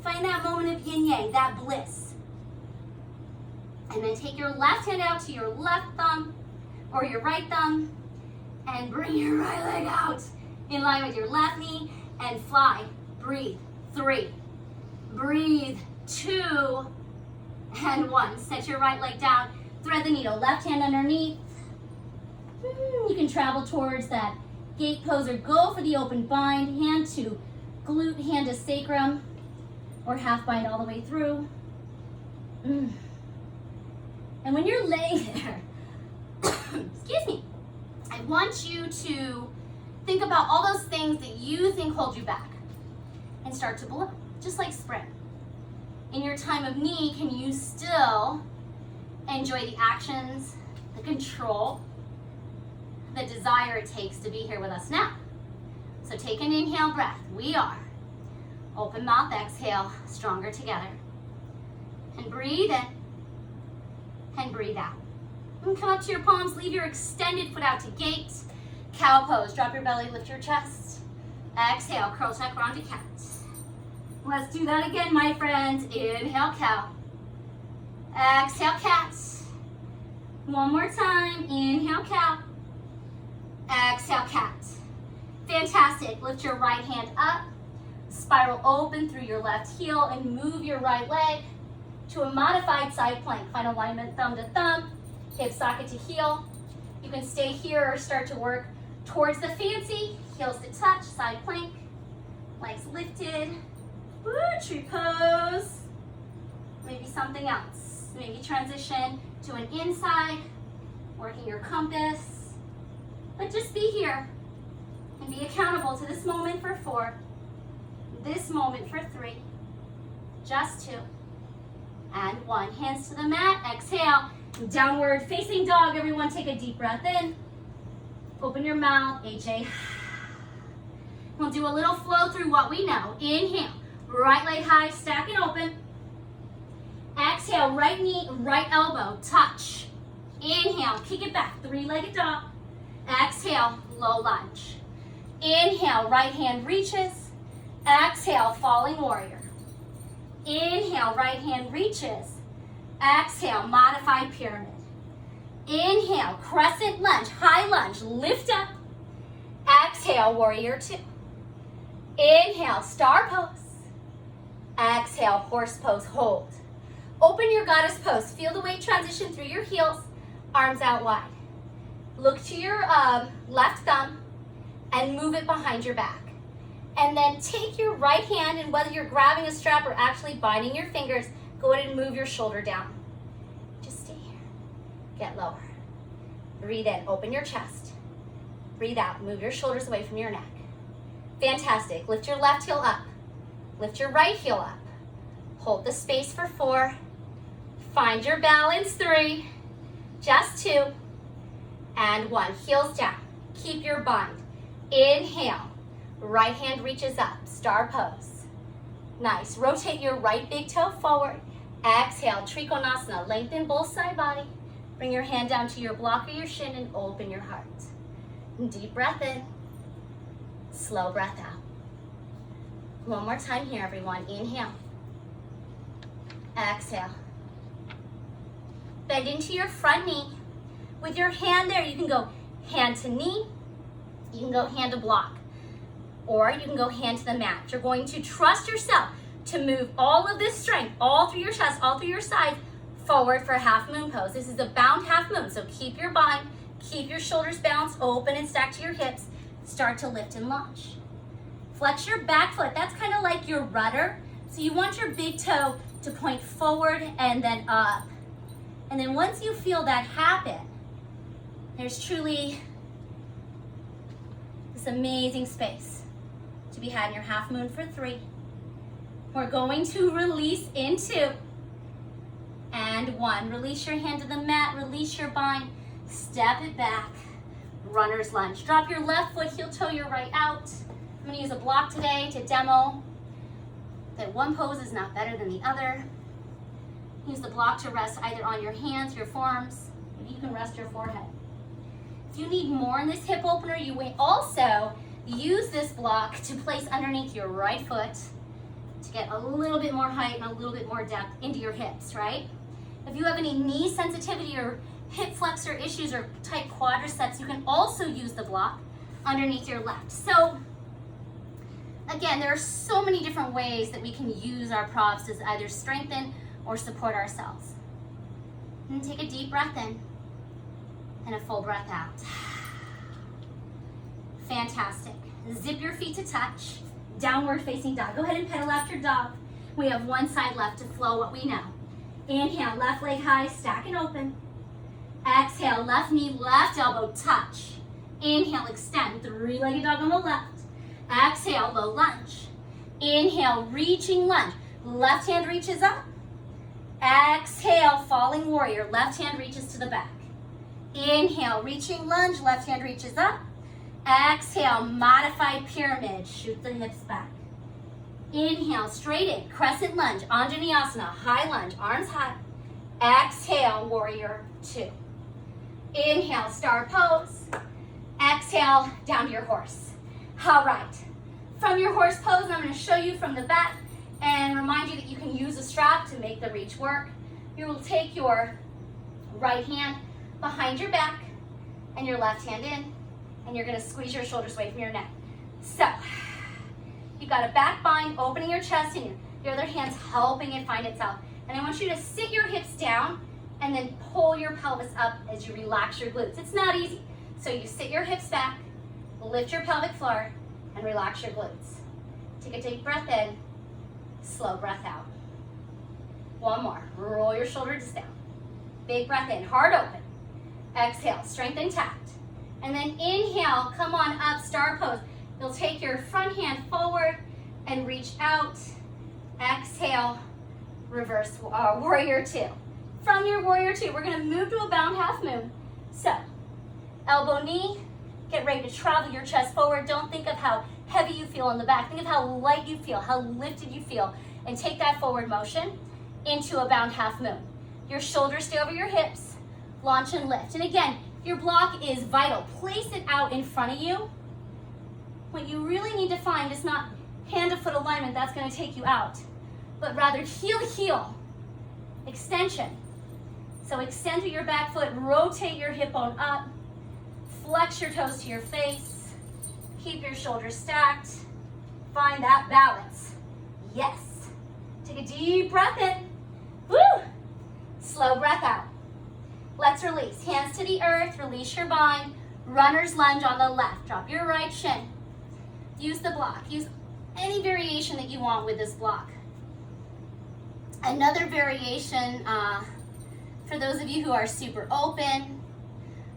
Find that moment of yin yang, that bliss. And then take your left hand out to your left thumb or your right thumb and bring your right leg out in line with your left knee and fly. Breathe. 3. Breathe. 2. And 1. Set your right leg down. Thread the needle. Left hand underneath. You can travel towards that gate pose or go for the open bind. Hand to glute, hand to sacrum, or half bind all the way through. And when you're laying there, excuse me, I want you to think about all those things that you think hold you back and start to blow, just like sprint. In your time of need, can you still enjoy the actions, the control, the desire it takes to be here with us now? So take an inhale breath. We are. Open mouth, exhale, stronger together. And breathe in. And breathe out. And come up to your palms, leave your extended foot out to gate. Cow pose, drop your belly, lift your chest. Exhale, curl tuck, round to cat. Let's do that again, my friends. Inhale, cow. Exhale, cat. One more time, inhale, cow. Exhale, cat. Fantastic, lift your right hand up. Spiral open through your left heel and move your right leg to a modified side plank. Find alignment thumb to thumb, hip socket to heel. You can stay here or start to work towards the fancy. Heels to touch, side plank, legs lifted. Woo, tree pose. Maybe something else. Maybe transition to an inside, working your compass. But just be here and be accountable to this moment for 4. This moment for 3, just 2, and 1. Hands to the mat, exhale, downward facing dog. Everyone take a deep breath in. Open your mouth, HA. We'll do a little flow through what we know. Inhale, right leg high, stack and open. Exhale, right knee, right elbow, touch. Inhale, kick it back, 3-legged dog. Exhale, low lunge. Inhale, right hand reaches. Exhale, falling warrior. Inhale, right hand reaches. Exhale, modified pyramid. Inhale, crescent lunge, high lunge, lift up. Exhale, warrior 2. Inhale, star pose. Exhale, horse pose, hold. Open your goddess pose. Feel the weight transition through your heels, arms out wide. Look to your left thumb and move it behind your back. And then take your right hand, and whether you're grabbing a strap or actually binding your fingers, go ahead and move your shoulder down. Just stay here. Get lower. Breathe in, open your chest. Breathe out, move your shoulders away from your neck. Fantastic. Lift your left heel up. Lift your right heel up. Hold the space for 4. Find your balance, 3. Just 2. And 1. Heels down. Keep your bind. Inhale. Right hand reaches up, star pose. Nice. Rotate your right big toe forward. Exhale, Trikonasana. Lengthen both side body. Bring your hand down to your block or your shin and open your heart. Deep breath in. Slow breath out. One more time here, everyone. Inhale. Exhale. Bend into your front knee. With your hand there, you can go hand to knee. You can go hand to block. Or you can go hand to the mat. You're going to trust yourself to move all of this strength, all through your chest, all through your sides, forward for half moon pose. This is a bound half moon, so keep your bind, keep your shoulders balanced, open and stack to your hips. Start to lift and launch. Flex your back foot. That's kind of like your rudder. So you want your big toe to point forward and then up. And then once you feel that happen, there's truly this amazing space to be had in your half moon for 3. We're going to release in 2 and 1. Release your hand to the mat, release your bind, step it back, runner's lunge. Drop your left foot, heel toe your right out. I'm gonna use a block today to demo that one pose is not better than the other. Use the block to rest either on your hands, your forearms. Maybe you can rest your forehead. If you need more in this hip opener, you may also use this block to place underneath your right foot to get a little bit more height and a little bit more depth into your hips, right? If you have any knee sensitivity or hip flexor issues or tight quadriceps, you can also use the block underneath your left. So again, there are so many different ways that we can use our props to either strengthen or support ourselves. And take a deep breath in and a full breath out. Fantastic. Zip your feet to touch. Downward facing dog. Go ahead and pedal after dog. We have one side left to flow what we know. Inhale, left leg high, stack and open. Exhale, left knee, left elbow touch. Inhale, extend, three-legged dog on the left. Exhale, low lunge. Inhale, reaching lunge. Left hand reaches up. Exhale, falling warrior. Left hand reaches to the back. Inhale, reaching lunge. Left hand reaches up. Exhale, modified pyramid. Shoot the hips back. Inhale, straighten, crescent lunge, Dvijasana, high lunge, arms high. Exhale, warrior two. Inhale, star pose. Exhale, down to your horse. All right. From your horse pose, I'm going to show you from the back and remind you that you can use a strap to make the reach work. You will take your right hand behind your back and your left hand in, and you're going to squeeze your shoulders away from your neck. So, you've got a back bind, opening your chest, and your other hand's helping it find itself. And I want you to sit your hips down and then pull your pelvis up as you relax your glutes. It's not easy. So you sit your hips back, lift your pelvic floor, and relax your glutes. Take a deep breath in, slow breath out. One more. Roll your shoulders down. Big breath in, heart open. Exhale, strength intact. And then inhale, come on up, star pose. You'll take your front hand forward and reach out. Exhale, reverse warrior two. From your warrior two, we're going to move to a bound half moon. So, elbow knee, get ready to travel your chest forward. Don't think of how heavy you feel in the back. Think of how light you feel, how lifted you feel. And take that forward motion into a bound half moon. Your shoulders stay over your hips. Launch and lift. And again, your block is vital. Place it out in front of you. What you really need to find is not hand to foot alignment, that's going to take you out, but rather heel to heel, extension. So extend to your back foot, rotate your hip bone up, flex your toes to your face, keep your shoulders stacked, find that balance. Yes. Take a deep breath in. Woo! Slow breath out. Let's release. Hands to the earth, release your bind. Runner's lunge on the left. Drop your right shin. Use the block. Use any variation that you want with this block. Another variation, for those of you who are super open,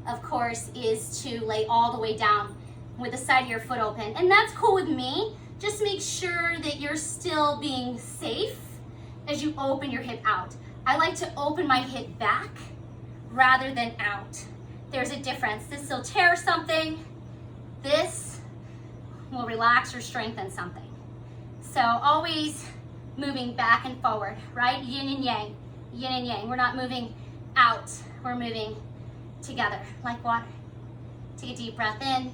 of course, is to lay all the way down with the side of your foot open. And that's cool with me. Just make sure that you're still being safe as you open your hip out. I like to open my hip back rather than out. There's a difference. This will tear something. This will relax or strengthen something. So always moving back and forward, right? Yin and yang, yin and yang. We're not moving out, we're moving together like water. Take a deep breath in.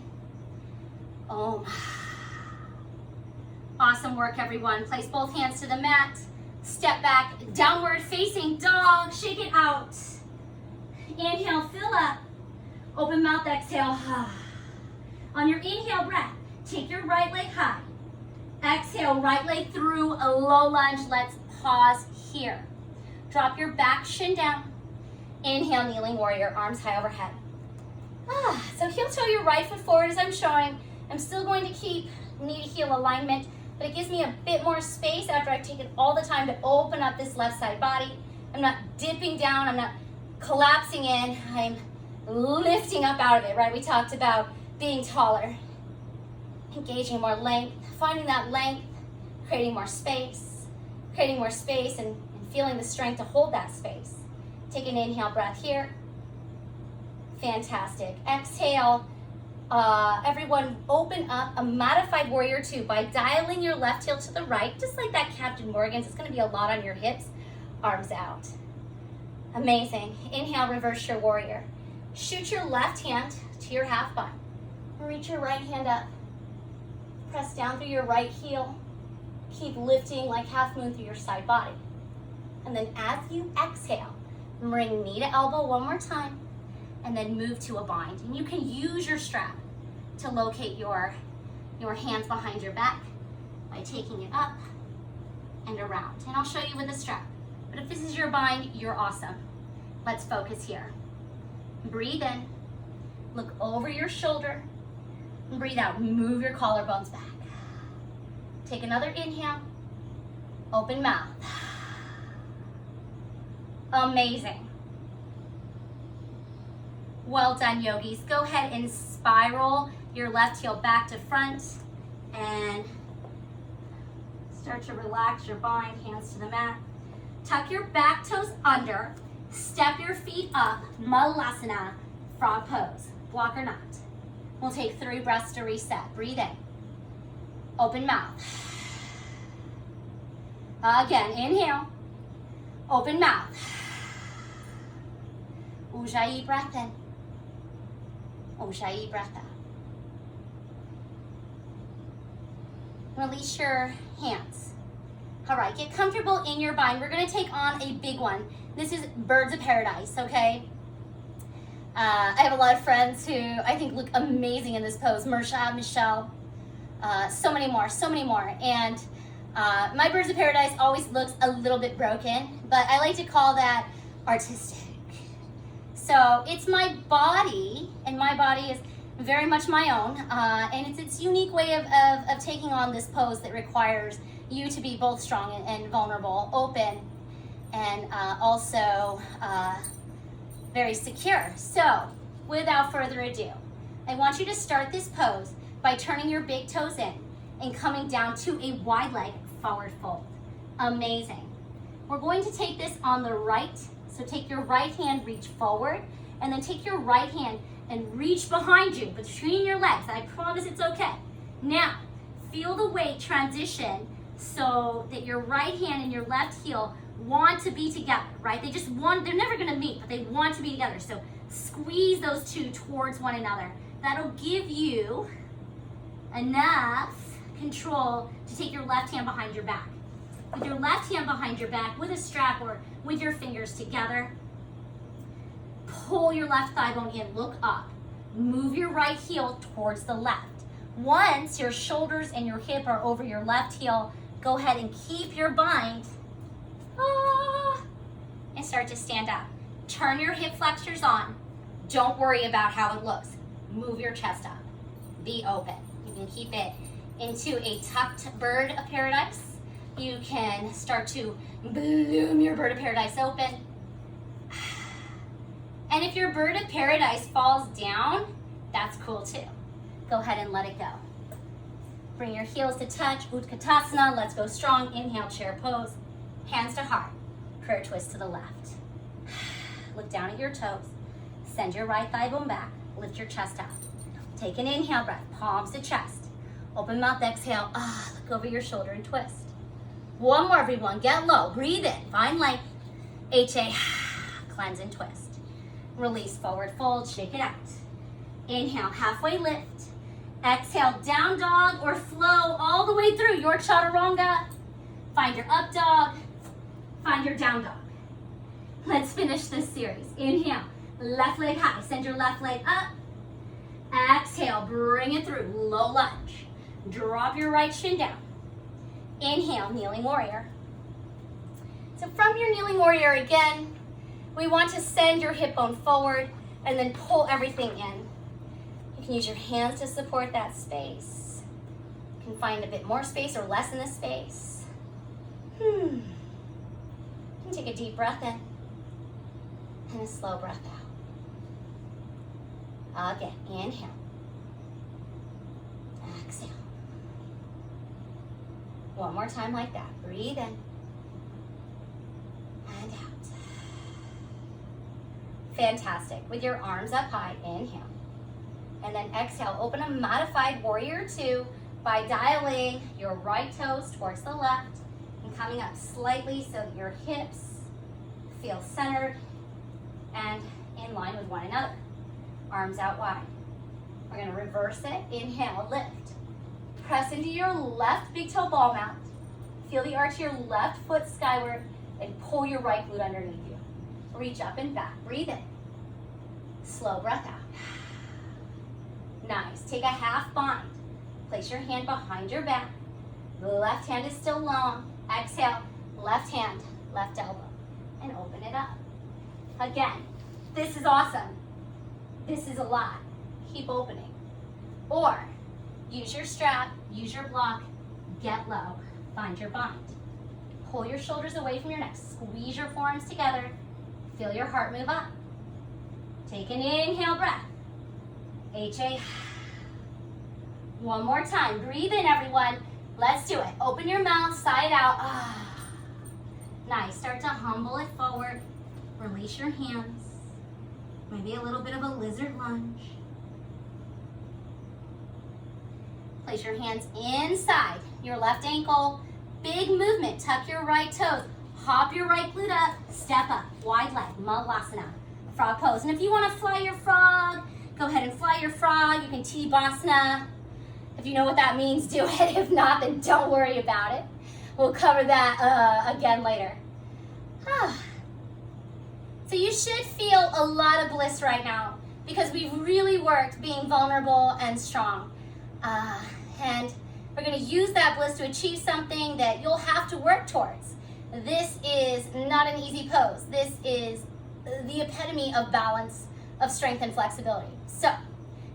Om. Awesome work, everyone. Place both hands to the mat. Step back, downward facing dog. Shake it out. Inhale, fill up. Open mouth, exhale. On your inhale breath, take your right leg high. Exhale, right leg through a low lunge. Let's pause here. Drop your back shin down. Inhale, kneeling warrior, arms high overhead. So heel toe your right foot forward as I'm showing. I'm still going to keep knee to heel alignment, but it gives me a bit more space after I've taken all the time to open up this left side body. I'm not dipping down, I'm not collapsing in, I'm lifting up out of it, right? We talked about being taller, engaging more length, finding that length, creating more space and feeling the strength to hold that space. Take an inhale breath here. Fantastic. Exhale, Everyone open up a modified warrior two by dialing your left heel to the right, just like that Captain Morgan's. It's going to be a lot on your hips, arms out. Amazing. Inhale, reverse your warrior. Shoot your left hand to your half bind. Reach your right hand up. Press down through your right heel. Keep lifting like half moon through your side body. And then as you exhale, bring knee to elbow one more time, and then move to a bind. And you can use your strap to locate your hands behind your back by taking it up and around. And I'll show you with the strap. But if this is your bind, you're awesome. Let's focus here. Breathe in, look over your shoulder, and breathe out. Move your collarbones back. Take another inhale, open mouth. Amazing. Well done, yogis. Go ahead and spiral your left heel back to front and start to relax your bind, hands to the mat. Tuck your back toes under, step your feet up, Malasana, frog pose, block or not. We'll take 3 breaths to reset. Breathe in, open mouth. Again, inhale, open mouth. Ujjayi, breath in. Ujjayi, breath out. Release your hands. All right, get comfortable in your bind. We're gonna take on a big one. This is birds of paradise, okay? I have a lot of friends who I think look amazing in this pose. Marsha, Michelle, so many more. And my birds of paradise always looks a little bit broken, but I like to call that artistic. So it's my body, and my body is very much my own, and it's its unique way of taking on this pose that requires you to be both strong and vulnerable, open, and also very secure. So without further ado, I want you to start this pose by turning your big toes in and coming down to a wide leg forward fold. Amazing. We're going to take this on the right. So take your right hand, reach forward, and then take your right hand and reach behind you, between your legs. I promise it's okay. Now, feel the weight transition so that your right hand and your left heel want to be together, right? They're never gonna meet, but they want to be together. So squeeze those two towards one another. That'll give you enough control to take your left hand behind your back. With your left hand behind your back, with a strap or with your fingers together, pull your left thigh bone in, look up. Move your right heel towards the left. Once your shoulders and your hip are over your left heel, go ahead and keep your bind and start to stand up. Turn your hip flexors on. Don't worry about how it looks. Move your chest up. Be open. You can keep it into a tucked bird of paradise. You can start to bloom your bird of paradise open. And if your bird of paradise falls down, that's cool too. Go ahead and let it go. Bring your heels to touch, Utkatasana. Let's go strong. Inhale, chair pose. Hands to heart. Prayer twist to the left. Look down at your toes. Send your right thigh bone back. Lift your chest up. Take an inhale breath, palms to chest. Open mouth, exhale. Look over your shoulder and twist. One more, everyone. Get low. Breathe in. Find length. HA. Cleanse and twist. Release, forward fold. Shake it out. Inhale, halfway lift. Exhale, down dog or flow all the way through your chaturanga. Find your up dog. Find your down dog. Let's finish this series. Inhale, left leg high. Send your left leg up. Exhale, bring it through. Low lunge. Drop your right shin down. Inhale, kneeling warrior. So from your kneeling warrior again, we want to send your hip bone forward and then pull everything in. You can use your hands to support that space. You can find a bit more space or less in the space. You can take a deep breath in and a slow breath out. Again, inhale. Exhale. One more time like that. Breathe in and out. Fantastic. With your arms up high, inhale. And then exhale, open a modified warrior two by dialing your right toes towards the left and coming up slightly so that your hips feel centered and in line with one another. Arms out wide. We're gonna reverse it. Inhale, lift. Press into your left big toe ball mount. Feel the arch of your left foot skyward and pull your right glute underneath you. Reach up and back. Breathe in. Slow breath out. Nice. Take a half bind. Place your hand behind your back. The left hand is still long. Exhale, left hand, left elbow, and open it up. Again, this is awesome. This is a lot. Keep opening. Or use your strap, use your block, get low, find your bind. Pull your shoulders away from your neck. Squeeze your forearms together. Feel your heart move up. Take an inhale breath. HA. One more time. Breathe in, everyone. Let's do it. Open your mouth, side out. Nice. Start to humble it forward. Release your hands. Maybe a little bit of a lizard lunge. Place your hands inside your left ankle. Big movement. Tuck your right toes. Hop your right glute up. Step up. Wide leg. Malasana. Frog pose. And if you want to fly your frog, go ahead and fly your frog. You can Tadasana. If you know what that means, do it. If not, then don't worry about it. We'll cover that again later. So you should feel a lot of bliss right now because we've really worked being vulnerable and strong. And we're going to use that bliss to achieve something that you'll have to work towards. This is not an easy pose. This is the epitome of balance, of strength and flexibility. So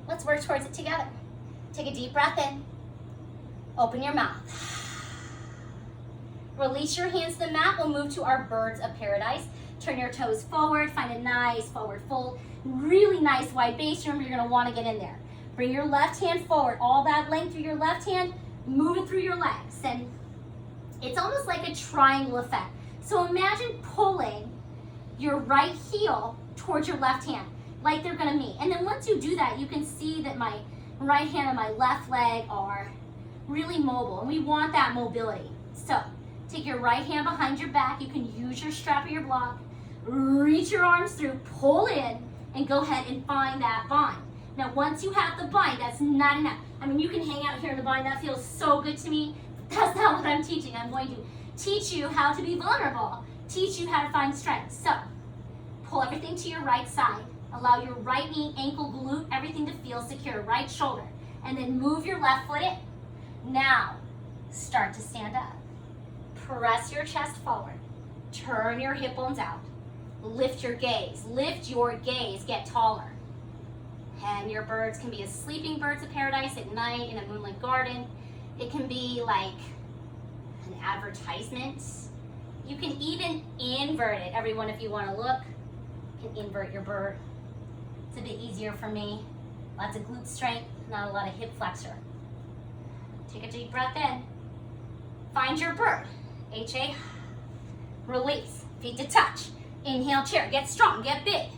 let's work towards it together. Take a deep breath in. Open your mouth. Release your hands to the mat. We'll move to our birds of paradise. Turn your toes forward. Find a nice forward fold. Really nice wide base. Remember, you're going to want to get in there. Bring your left hand forward. All that length through your left hand. Move it through your legs. And it's almost like a triangle effect. So imagine pulling your right heel towards your left hand, like they're going to meet. And then once you do that, you can see that my right hand and my left leg are really mobile, and we want that mobility. So take your right hand behind your back. You can use your strap or your block. Reach your arms through, pull in, and go ahead and find that bind. Now, once you have the bind, that's not enough. I mean, you can hang out here in the bind. That feels so good to me. That's not what I'm teaching. I'm going to teach you how to be vulnerable, teach you how to find strength. So pull everything to your right side. Allow your right knee, ankle, glute, everything to feel secure. Right shoulder. And then move your left foot in. Now, start to stand up. Press your chest forward. Turn your hip bones out. Lift your gaze. Lift your gaze. Get taller. And your birds can be as sleeping birds of paradise at night in a moonlit garden. It can be like an advertisement. You can even invert it. Everyone, if you want to look, you can invert your bird. It's a bit easier for me. Lots of glute strength, not a lot of hip flexor. Take a deep breath in. Find your bird. HA. Release. Feet to touch. Inhale, chair. Get strong. Get big.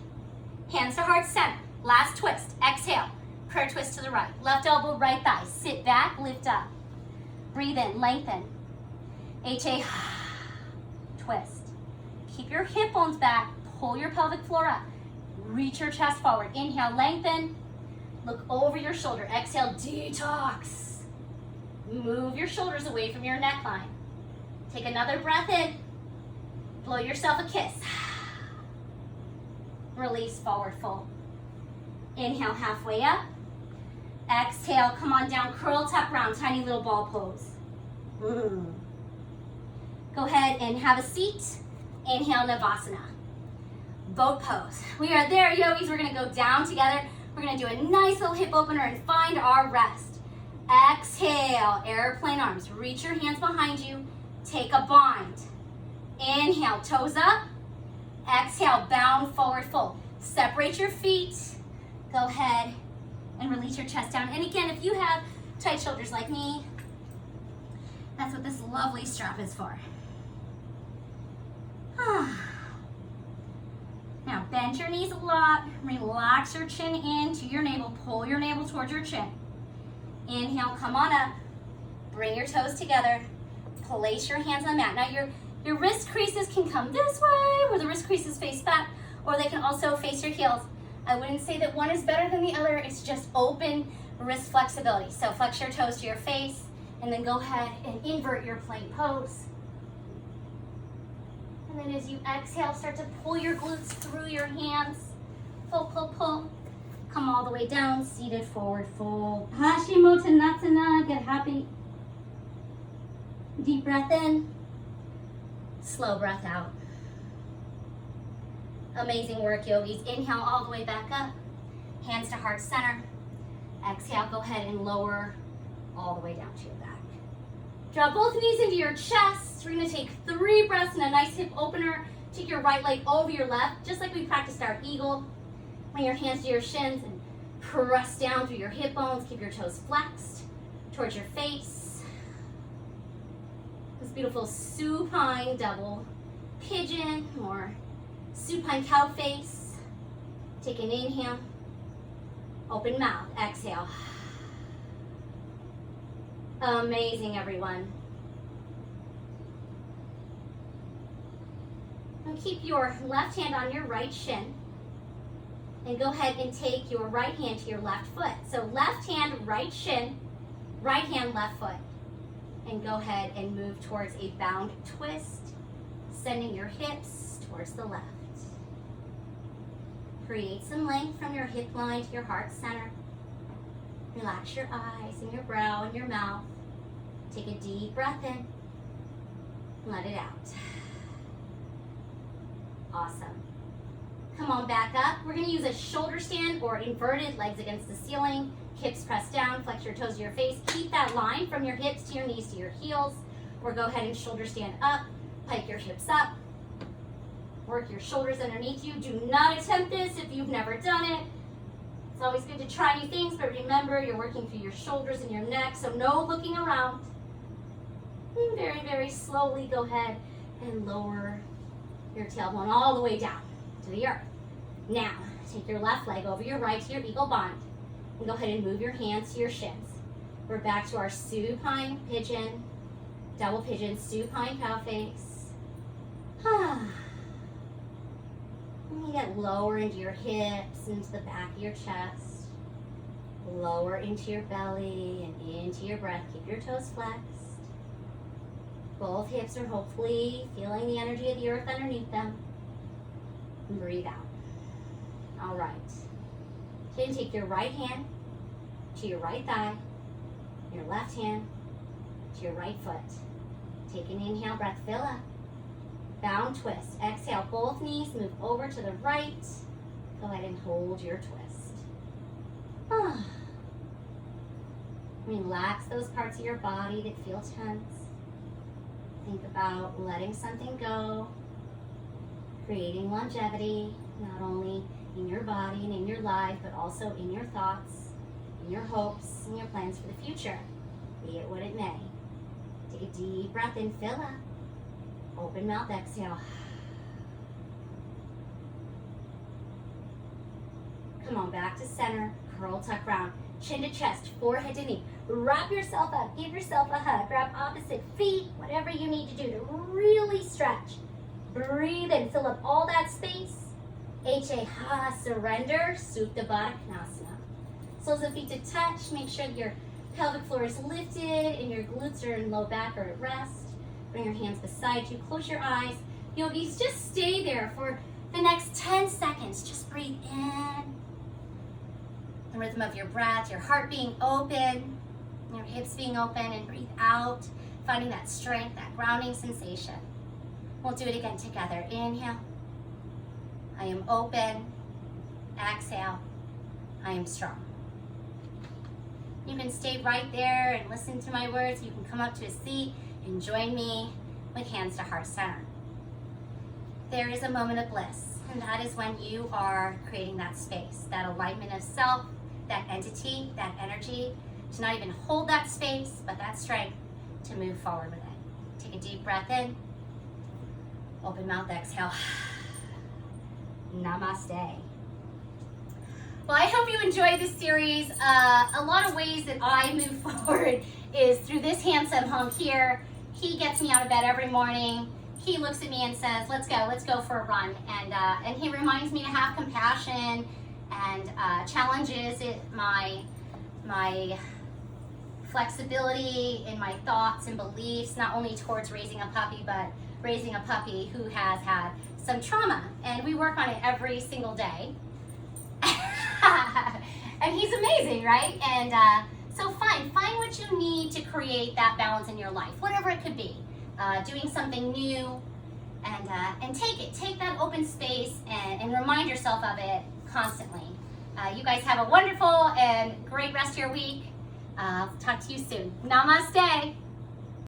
Hands to heart center. Last twist. Exhale. Prayer twist to the right. Left elbow, right thigh. Sit back, lift up. Breathe in, lengthen. HA. Twist. Keep your hip bones back. Pull your pelvic floor up. Reach your chest forward. Inhale, lengthen. Look over your shoulder. Exhale, detox. Move your shoulders away from your neckline. Take another breath in. Blow yourself a kiss. Release, forward fold. Inhale, halfway up. Exhale, come on down, curl, tuck, round, tiny little ball pose. Go ahead and have a seat. Inhale, Navasana. Boat pose. We are there, yogis. We're gonna go down together. We're gonna do a nice little hip opener and find our rest. Exhale, airplane arms. Reach your hands behind you. Take a bind. Inhale, toes up. Exhale, bound, forward fold. Separate your feet. Go ahead and release your chest down. And again, if you have tight shoulders like me, that's what this lovely strap is for. Now bend your knees a lot. Relax your chin into your navel. Pull your navel towards your chin. Inhale, come on up. Bring your toes together. Place your hands on the mat. Now your wrist creases can come this way, where the wrist creases face back, or they can also face your heels. I wouldn't say that one is better than the other. It's just open wrist flexibility. So flex your toes to your face, and then go ahead and invert your plank pose. And then as you exhale, start to pull your glutes through your hands. Pull, pull, pull. Come all the way down, seated forward fold. Hashimotonasana, get happy. Deep breath in, slow breath out. Amazing work, yogis. Inhale all the way back up. Hands to heart center. Exhale, go ahead and lower all the way down to your back. Drop both knees into your chest. We're gonna take 3 breaths and a nice hip opener. Take your right leg over your left, just like we practiced our eagle. Bring your hands to your shins and press down through your hip bones. Keep your toes flexed towards your face. This beautiful supine double pigeon or supine cow face. Take an inhale. Open mouth. Exhale. Amazing, everyone. Now keep your left hand on your right shin. And go ahead and take your right hand to your left foot. So left hand, right shin, right hand, left foot. And go ahead and move towards a bound twist, sending your hips towards the left. Create some length from your hip line to your heart center. Relax your eyes and your brow and your mouth. Take a deep breath in. Let it out. Awesome. Come on back up. We're going to use a shoulder stand or inverted, legs against the ceiling. Hips pressed down, flex your toes to your face. Keep that line from your hips to your knees to your heels. Or go ahead and shoulder stand up. Pike your hips up. Work your shoulders underneath you. Do not attempt this if you've never done it. It's always good to try new things, but remember, you're working through your shoulders and your neck, so no looking around. And very, very slowly go ahead and lower your tailbone all the way down to the earth. Now, take your left leg over your right to your eagle bind. And go ahead and move your hands to your shins. We're back to our supine pigeon, double pigeon, supine cow face. And you get lower into your hips, into the back of your chest. Lower into your belly and into your breath. Keep your toes flexed. Both hips are hopefully feeling the energy of the earth underneath them. And breathe out. All right. Then take your right hand to your right thigh, your left hand to your right foot. Take an inhale, breath, fill up. Bound twist. Exhale, both knees move over to the right. Go ahead and hold your twist. Relax those parts of your body that feel tense. Think about letting something go, creating longevity, not only in your body and in your life, but also in your thoughts, in your hopes, and your plans for the future, be it what it may. Take a deep breath in, fill up. Open mouth, exhale. Come on, back to center, curl, tuck, round, chin to chest, forehead to knee. Wrap yourself up, give yourself a hug, grab opposite feet, whatever you need to do to really stretch. Breathe in, fill up all that space. Ha, surrender, Supta Baddha Konasana. Soles of feet to touch, make sure your pelvic floor is lifted and your glutes are in low back or at rest. Bring your hands beside you, close your eyes. Yogis, just stay there for the next 10 seconds. Just breathe in. The rhythm of your breath, your heart being open, your hips being open, and breathe out, finding that strength, that grounding sensation. We'll do it again together. Inhale. I am open. Exhale. I am strong. You can stay right there and listen to my words. You can come up to a seat and join me with hands to heart center. There is a moment of bliss, and that is when you are creating that space, that alignment of self, that entity, that energy, to not even hold that space, but that strength to move forward with it. Take a deep breath in. Open mouth, exhale. Namaste. Well, I hope you enjoyed this series. A lot of ways that I move forward is through this handsome hunk here. He gets me out of bed every morning. He looks at me and says, let's go for a run. And he reminds me to have compassion and challenges my flexibility in my thoughts and beliefs, not only towards raising a puppy, but raising a puppy who has had some trauma. And we work on it every single day. And he's amazing, right? And so find what you need to create that balance in your life, whatever it could be. Doing something new, and take that open space and remind yourself of it constantly. You guys have a wonderful and great rest of your week. Talk to you soon. Namaste.